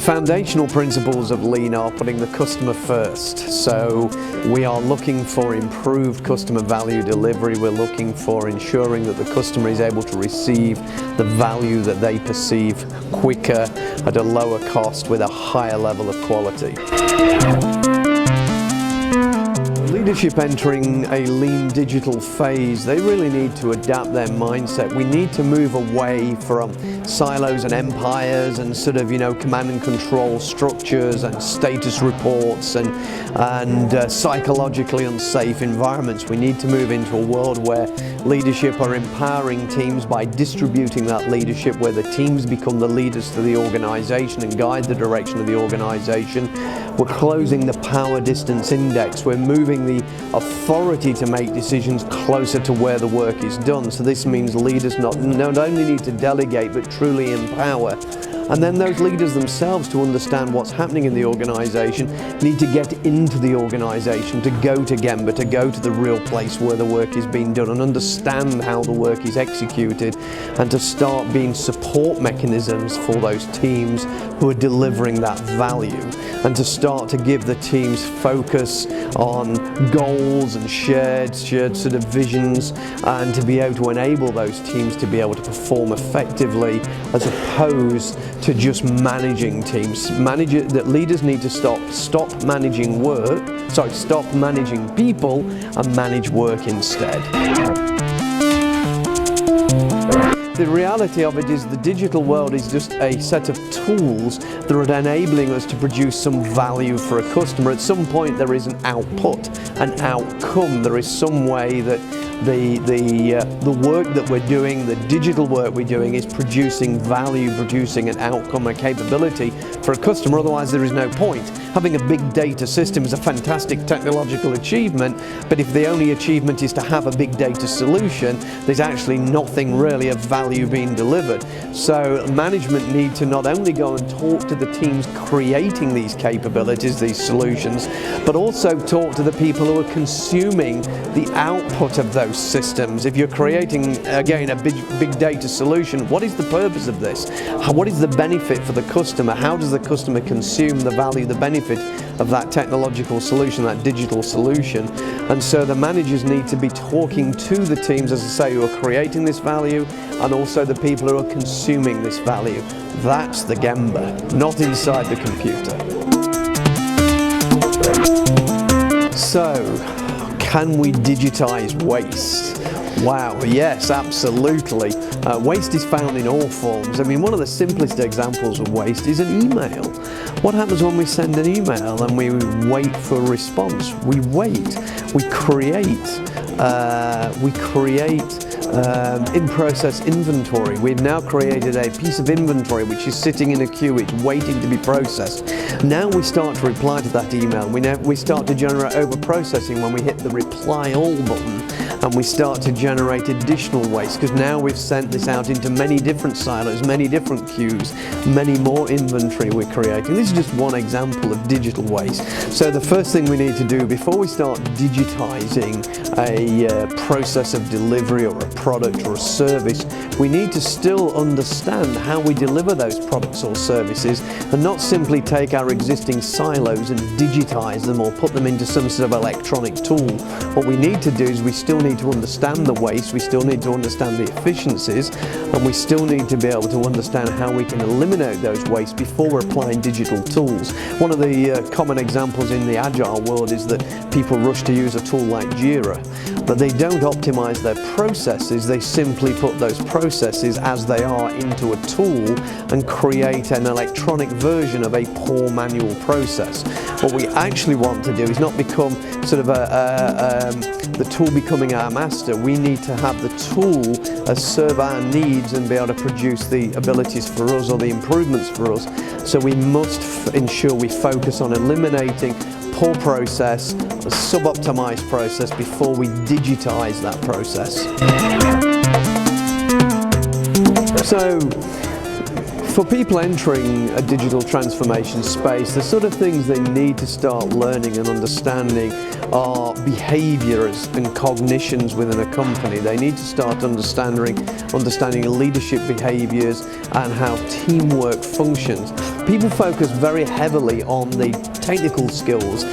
foundational principles of Lean are putting the customer first. So we are looking for improved customer value delivery. We're looking for ensuring that the customer is able to receive the value that they perceive quicker, at a lower cost, with a higher level of quality. Leadership entering a lean digital phase, they really need to adapt their mindset. We need to move away from silos and empires and sort of, command and control structures and status reports and psychologically unsafe environments. We need to move into a world where leadership are empowering teams by distributing that leadership, where the teams become the leaders to the organization and guide the direction of the organization. We're closing the power distance index. We're moving the authority to make decisions closer to where the work is done. So this means leaders not only need to delegate, but truly empower. And then those leaders themselves, to understand what's happening in the organization, need to get into the organization, to go to Gemba, to go to the real place where the work is being done and understand how the work is executed, and to start being support mechanisms for those teams who are delivering that value, and to start to give the teams focus on goals and shared sort of visions, and to be able to enable those teams to be able to perform effectively, as opposed to just managing teams. That leaders need to stop managing work, stop managing people and manage work instead. The reality of it is the digital world is just a set of tools that are enabling us to produce some value for a customer. At some point there is an output, an outcome. There is some way that the work that we're doing, the digital work we're doing, is producing value, producing an outcome, a capability for a customer. Otherwise there is no point. Having a big data system is a fantastic technological achievement, but if the only achievement is to have a big data solution, there's actually nothing really of value being delivered. So management need to not only go and talk to the teams creating these capabilities, these solutions, but also talk to the people who are consuming the output of those systems. If you're creating, again, a big data solution, what is the purpose of this? What is the benefit for the customer? How does the customer consume the value, the benefit of that technological solution, that digital solution? And so the managers need to be talking to the teams, as I say, who are creating this value, and also the people who are consuming this value. That's the Gemba, not inside the computer. So, can we digitize waste? Wow, yes, absolutely. Waste is found in all forms. I mean, one of the simplest examples of waste is an email. What happens when we send an email and we wait for a response? We wait, we create in-process inventory. We've now created a piece of inventory which is sitting in a queue, it's waiting to be processed. Now we start to reply to that email. We start to generate over-processing when we hit the reply all button, and we start to generate additional waste, because now we've sent this out into many different silos, many different queues, many more inventory we're creating. This is just one example of digital waste. So the first thing we need to do before we start digitizing a process of delivery or a product or a service, we need to still understand how we deliver those products or services, and not simply take our existing silos and digitize them or put them into some sort of electronic tool. What we need to do is we still need to understand the waste, we still need to understand the efficiencies, and we still need to be able to understand how we can eliminate those wastes before we're applying digital tools. One of the common examples in the agile world is that people rush to use a tool like Jira, but they don't optimize their processes. They simply put those processes as they are into a tool and create an electronic version of a poor manual process. What we actually want to do is not become sort of the tool becoming our master. We need to have the tool serve our needs and be able to produce the abilities for us or the improvements for us. So we must ensure we focus on eliminating poor process, a sub-optimized process, before we digitize that process. So For people entering a digital transformation space, the sort of things they need to start learning and understanding are behaviors and cognitions within a company. They need to start understanding leadership behaviors and how teamwork functions. People focus very heavily on the technical skills.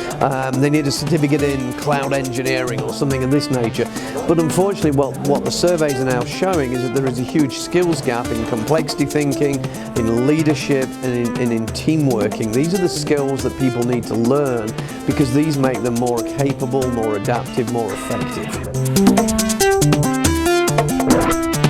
They need a certificate in cloud engineering or something of this nature. But unfortunately, what the surveys are now showing is that there is a huge skills gap in complexity thinking, in leadership, and in team working. These are the skills that people need to learn because these make them more capable, more adaptive, more effective.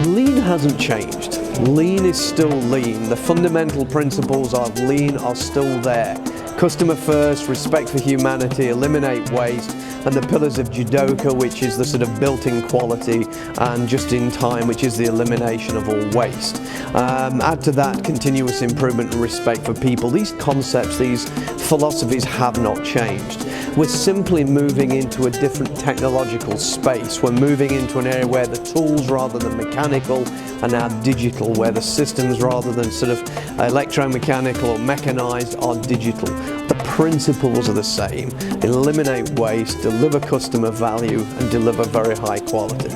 Lean hasn't changed. Lean is still lean. The fundamental principles of lean are still there. Customer first, respect for humanity, eliminate waste, and the pillars of Judoka, which is the sort of built-in quality, and just in time, which is the elimination of all waste. Add to that continuous improvement and respect for people. These concepts, these philosophies have not changed. We're simply moving into a different technological space. We're moving into an area where the tools rather than mechanical are now digital, where the systems rather than sort of electromechanical or mechanized are digital. The principles are the same. Eliminate waste, deliver customer value, and deliver very high quality.